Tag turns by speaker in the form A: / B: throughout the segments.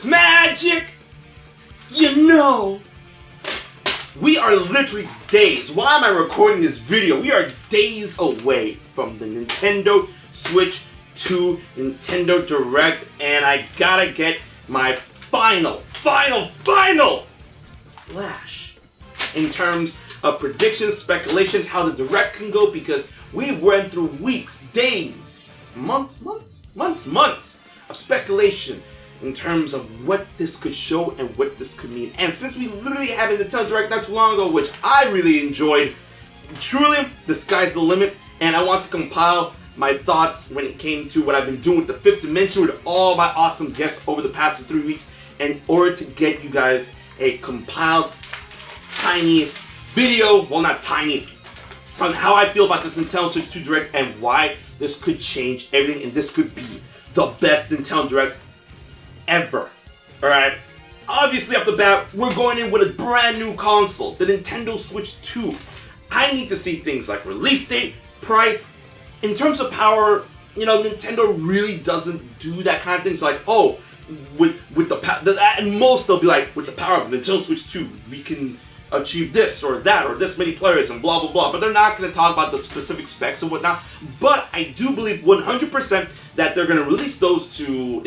A: this magic. You know, we are literally days. Why am I recording this video? We are days away from the Nintendo Switch 2 Nintendo Direct, and I gotta get my final flash in terms of predictions, speculations, how the Direct can go, because we've run through weeks, days, months of speculation in terms of what this could show and what this could mean. And since we literally had a Nintendo Direct not too long ago, which I really enjoyed, truly, the sky's the limit, and I want to compile my thoughts when it came to what I've been doing with the Fifth Dimension with all my awesome guests over the past 3 weeks in order to get you guys a compiled, tiny video, well not tiny, on how I feel about this Nintendo Switch 2 Direct and why this could change everything, and this could be the best Nintendo Direct ever. Alright? Obviously off the bat, we're going in with a brand new console, the Nintendo Switch 2. I need to see things like release date, price. In terms of power, you know, Nintendo really doesn't do that kind of thing. So like, oh, with at most they'll be like, with the power of Nintendo Switch 2, we can achieve this or that or this many players and blah blah blah. But they're not going to talk about the specific specs and whatnot. But I do believe 100% that they're going to release those to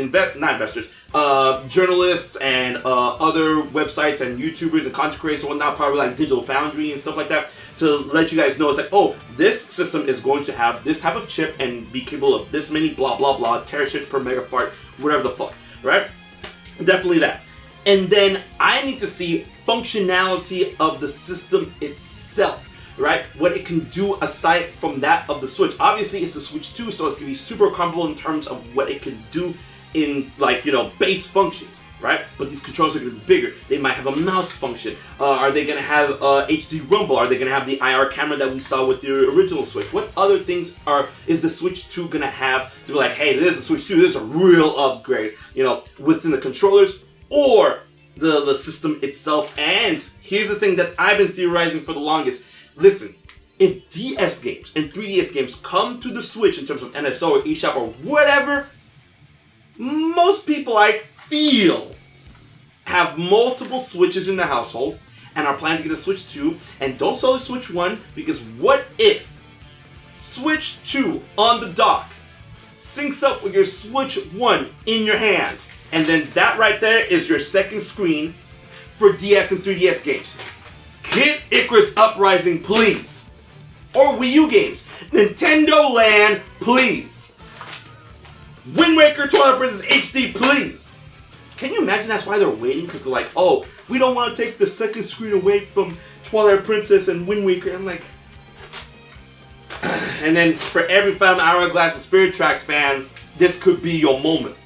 A: journalists and other websites and YouTubers and content creators and whatnot, probably like Digital Foundry and stuff like that, to let you guys know it's like, oh, this system is going to have this type of chip and be capable of this many blah blah blah terabits per megafart, whatever the fuck, right? Definitely that. And then I need to see functionality of the system itself, right? What it can do aside from that of the Switch. Obviously, it's the Switch 2, so it's gonna be super comfortable in terms of what it can do in, like, you know, base functions, right? But these controllers are gonna be bigger. They might have a mouse function. Are they gonna have HD rumble? Are they gonna have the IR camera that we saw with the original Switch? What other things is the Switch 2 gonna have to be like, hey, this is a Switch 2, this is a real upgrade, you know, within the controllers or the system itself? And here's the thing that I've been theorizing for the longest. Listen, if DS games and 3DS games come to the Switch in terms of NSO or eShop or whatever, most people, I feel, have multiple Switches in the household and are planning to get a Switch 2 and don't sell the Switch 1, because what if Switch 2 on the dock syncs up with your Switch 1 in your hand, and then that right there is your second screen for DS and 3DS games. Hit Icarus Uprising, please. Or Wii U games. Nintendo Land, please. Wind Waker Twilight Princess HD, please. Can you imagine that's why they're waiting? Because they're like, oh, we don't want to take the second screen away from Twilight Princess and Wind Waker. I'm like... And then for every Final Hourglass and Spirit Tracks fan, this could be your moment.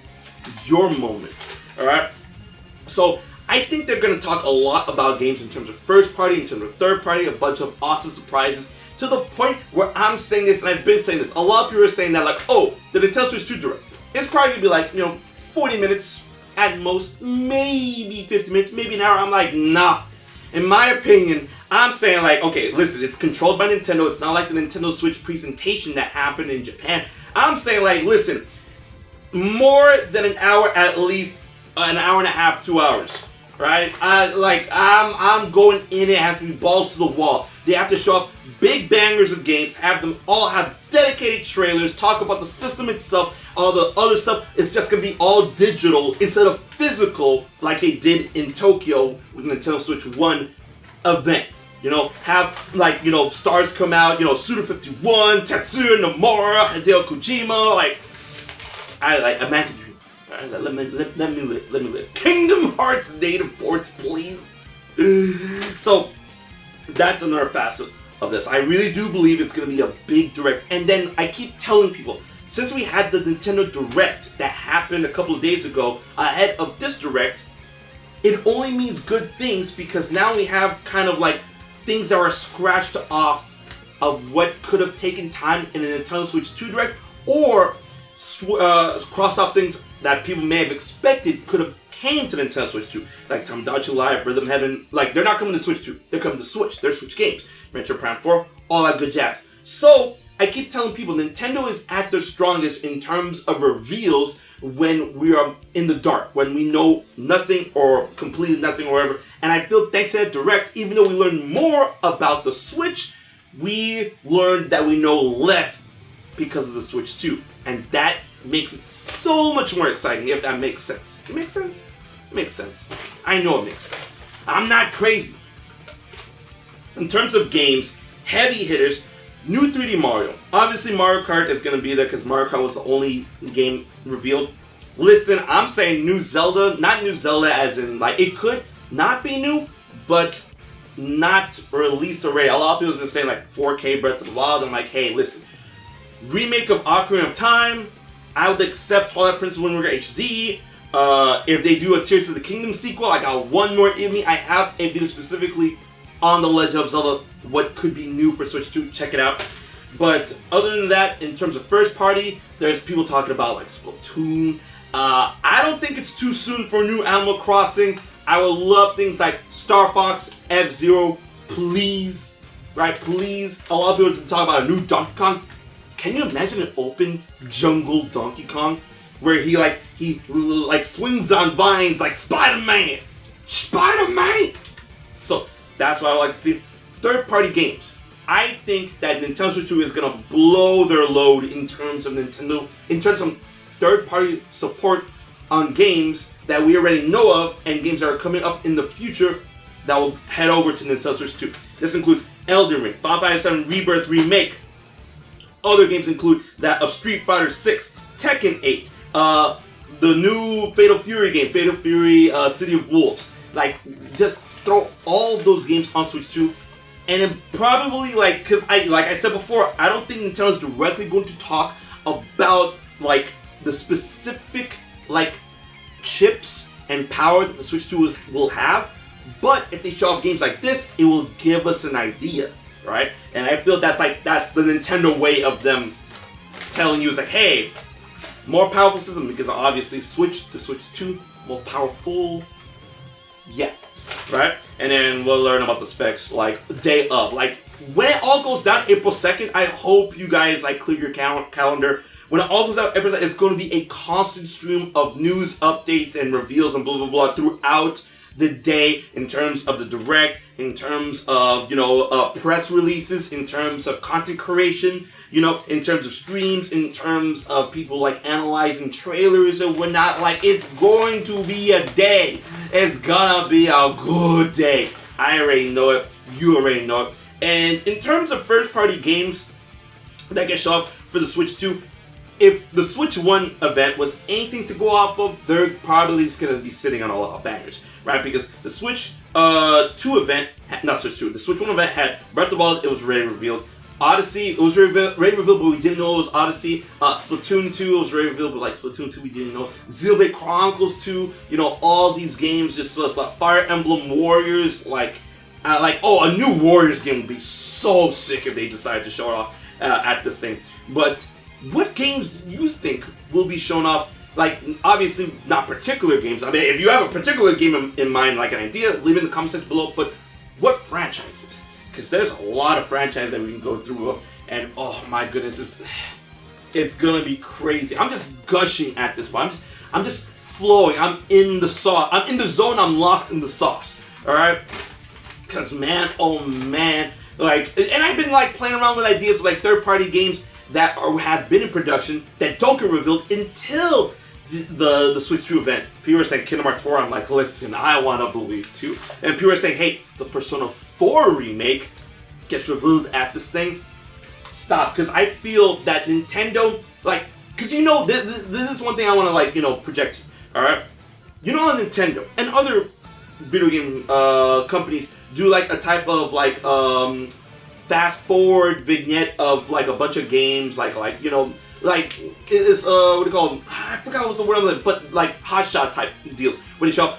A: Your moment. Alright? So, I think they're going to talk a lot about games in terms of first party, in terms of third party, a bunch of awesome surprises, to the point where I'm saying this, and I've been saying this, a lot of people are saying that, like, oh, the Nintendo Switch 2 Direct, it's probably going to be like, you know, 40 minutes at most, maybe 50 minutes, maybe an hour. I'm like, nah. In my opinion, I'm saying like, okay, listen, it's controlled by Nintendo, it's not like the Nintendo Switch presentation that happened in Japan. I'm saying like, listen, more than an hour, at least an hour and a half, 2 hours. Right? I'm going in, it has to be balls to the wall. They have to show up big bangers of games, have them all have dedicated trailers, talk about the system itself, all the other stuff. It's just going to be all digital instead of physical like they did in Tokyo with the Nintendo Switch 1 event. You know, have, like, you know, stars come out, you know, Suda51, Tetsuya Nomura, Hideo Kojima, like, a man can dream. Let me live. Kingdom Hearts native ports, please. So, that's another facet of this. I really do believe it's going to be a big Direct. And then I keep telling people, since we had the Nintendo Direct that happened a couple of days ago ahead of this Direct, it only means good things, because now we have kind of like things that are scratched off of what could have taken time in a Nintendo Switch 2 Direct, or cross off things that people may have expected could have came to Nintendo Switch 2, like Tomodachi Life, Rhythm Heaven. Like, they're not coming to Switch 2, they're coming to Switch. They're Switch games. Metroid Prime 4, all that good jazz. So, I keep telling people, Nintendo is at their strongest in terms of reveals when we are in the dark, when we know nothing or completely nothing or whatever. And I feel thanks to that Direct, even though we learned more about the Switch, we learned that we know less because of the Switch 2. And that makes it so much more exciting, if that makes sense. It makes sense? It makes sense. I know it makes sense. I'm not crazy. In terms of games, heavy hitters, new 3D Mario. Obviously, Mario Kart is going to be there because Mario Kart was the only game revealed. Listen, I'm saying new Zelda, not new Zelda as in, like, it could not be new, but not released already. A lot of people have been saying, like, 4K Breath of the Wild. I'm like, hey, listen. Remake of Ocarina of Time, I would accept Twilight Princess Wind Waker HD. If they do a Tears of the Kingdom sequel, I got one more in me. I have a video specifically on the Legend of Zelda, what could be new for Switch 2, check it out. But other than that, in terms of first party, there's people talking about like Splatoon. I don't think it's too soon for new Animal Crossing. I would love things like Star Fox, F-Zero, please, right, please. A lot of people talk about a new Donkey Kong. Can you imagine an open jungle Donkey Kong where he swings on vines like Spider-Man? Spider-Man! So that's what I like to see. Third-party games. I think that Nintendo Switch 2 is gonna blow their load in terms of third-party support on games that we already know of and games that are coming up in the future that will head over to Nintendo Switch 2. This includes Elden Ring, Final Fantasy VII Rebirth Remake. Other games include that of Street Fighter 6, Tekken 8, the new Fatal Fury game, Fatal Fury City of Wolves. Like, just throw all those games on Switch 2, and then probably, like, because like I said before, I don't think Nintendo's directly going to talk about, like, the specific, like, chips and power that the Switch 2 will have, but if they show off games like this, it will give us an idea, right? And I feel that's the Nintendo way of them telling you, is like, hey, more powerful system, because obviously Switch to Switch 2, more powerful, yeah, right? And then we'll learn about the specs, like, day of. Like, when it all goes down, April 2nd, I hope you guys, like, clear your calendar. When it all goes out, it's going to be a constant stream of news, updates, and reveals, and blah, blah, blah, throughout the day, in terms of the Direct, in terms of, press releases, in terms of content creation, in terms of streams, in terms of people, like, analyzing trailers and whatnot. Like, it's going to be a day. It's gonna be a good day. I already know it. You already know it. And in terms of first-party games that get shown off for the Switch 2, if the Switch 1 event was anything to go off of, they're probably going to be sitting on a lot of bangers, right? Because the Switch 2 event, not Switch 2, the Switch 1 event had Breath of the Wild, it was already revealed. Odyssey, it was already revealed, but we didn't know it was Odyssey. Splatoon 2, it was already revealed, but like Splatoon 2, we didn't know. Xenoblade Chronicles 2, all these games, just like Fire Emblem Warriors, a new Warriors game would be so sick if they decided to show it off at this thing. But what games do you think will be shown off? Like, obviously, not particular games. I mean, if you have a particular game in mind, like an idea, leave it in the comment section below. But what franchises? Because there's a lot of franchises that we can go through. And, oh my goodness, it's going to be crazy. I'm just gushing at this point. I'm just flowing. I'm in the sauce. I'm in the zone. I'm lost in the sauce. Alright? Because, man, oh man. Like, and I've been, like, playing around with ideas of, like, third-party games that have been in production that don't get revealed until the Switch 2 event. People are saying Kingdom Hearts 4. I'm like, listen, I want to believe too. And people are saying, hey, the Persona 4 remake gets revealed at this thing. Stop, because I feel that Nintendo, like, because this is one thing I want to, like, project. All right, how Nintendo and other video game companies do like a type of like fast forward vignette of like a bunch of games, like it's what do you call them? I forgot what the word I'm like, but like hotshot type deals where they show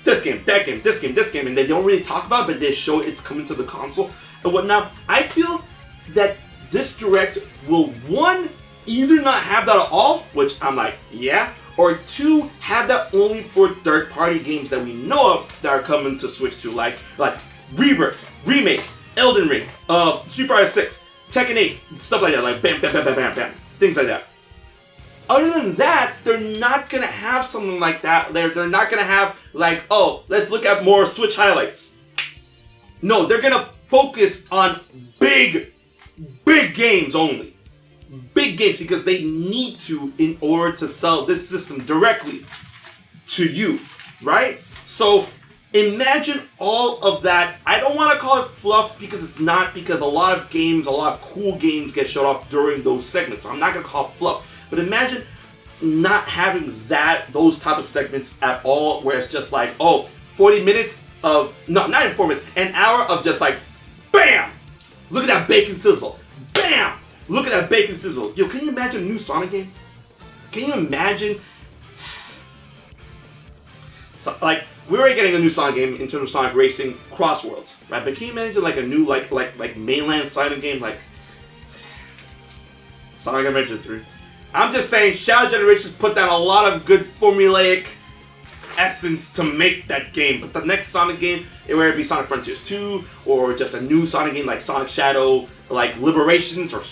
A: this game, that game, this game, this game, and they don't really talk about it, but they show it's coming to the console and whatnot. I feel that this Direct will, one, either not have that at all, which I'm like, yeah, or two, have that only for third-party games that we know of that are coming to Switch 2, like Rebirth, Remake, Elden Ring, Street Fighter 6, Tekken 8, stuff like that, like bam, bam, bam, bam, bam, bam, things like that. other than that, they're not gonna have something like that. They're not gonna have like, oh, let's look at more Switch highlights. No, they're gonna focus on big games only. Big games, because they need to in order to sell this system directly to you, right? So imagine all of that. I don't want to call it fluff because it's not, because a lot of games, a lot of cool games get showed off during those segments. So I'm not going to call it fluff. But imagine not having those type of segments at all, where it's just like, oh, 40 minutes of, no, not even 4 minutes, an hour of just like, bam! Look at that bacon sizzle. Bam! Look at that bacon sizzle. Yo, can you imagine a new Sonic game? Can you imagine? So, like, we're already getting a new Sonic game in terms of Sonic Racing Crossworlds, right? But can you imagine like a new like mainland Sonic game, like Sonic Adventure 3? I'm just saying, Shadow Generations put down a lot of good formulaic essence to make that game. But the next Sonic game, whether it be Sonic Frontiers 2 or just a new Sonic game like Sonic Shadow, like Liberations, or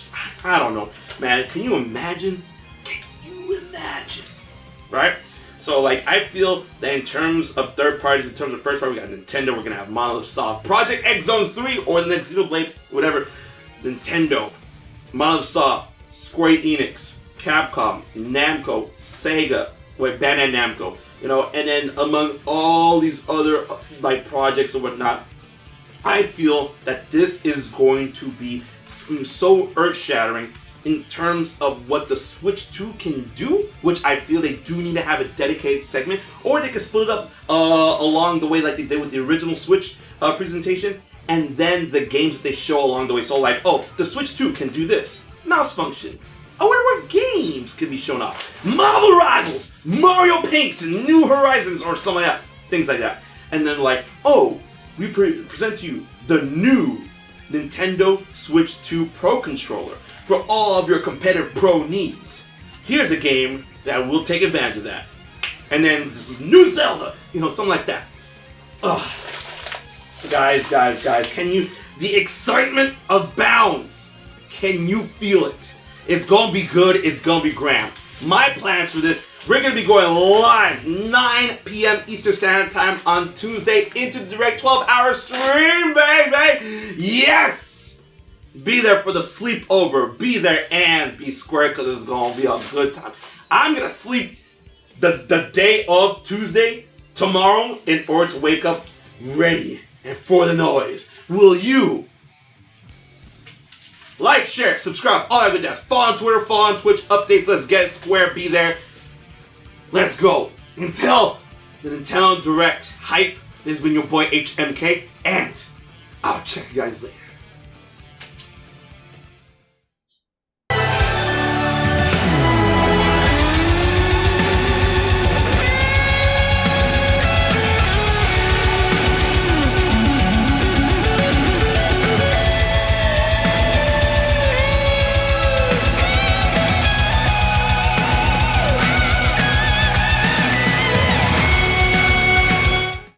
A: I don't know, man. Can you imagine? Can you imagine? Right? So like, I feel that in terms of third parties, in terms of first party, we got Nintendo. We're gonna have Monolith Soft, Project X Zone 3, or the next Xenoblade, whatever. Nintendo, Monolith Soft, Square Enix, Capcom, Namco, Sega, Bandai Namco, you know, and then among all these other like projects or whatnot, I feel that this is going to be so earth-shattering in terms of what the Switch 2 can do, which I feel they do need to have a dedicated segment, or they could split it up along the way like they did with the original Switch presentation, and then the games that they show along the way. So like, oh, the Switch 2 can do this, mouse function. I wonder what games can be shown off. Marvel Rivals, Mario Paint, New Horizons, or something like that. Things like that. And then like, oh, we present to you the new Nintendo Switch 2 Pro Controller for all of your competitive pro needs. Here's a game that will take advantage of that. And then this is new Zelda, you know, something like that. Ugh. Guys, can you, the excitement abounds. Can you feel it? It's gonna be good, it's gonna be grand. My plans for this, we're gonna be going live 9 p.m. Eastern Standard Time on Tuesday into the Direct 12-hour stream, baby! Yes! Be there for the sleepover, be there and be square, because it's gonna be a good time. I'm gonna sleep the day of Tuesday, tomorrow, in order to wake up ready and for the noise. Will you? Like, share, subscribe, all that good jazz. Follow on Twitter, follow on Twitch, updates, let's get it square, be there. Let's go. Until the Nintendo Direct hype, this has been your boy HMK, and I'll check you guys later.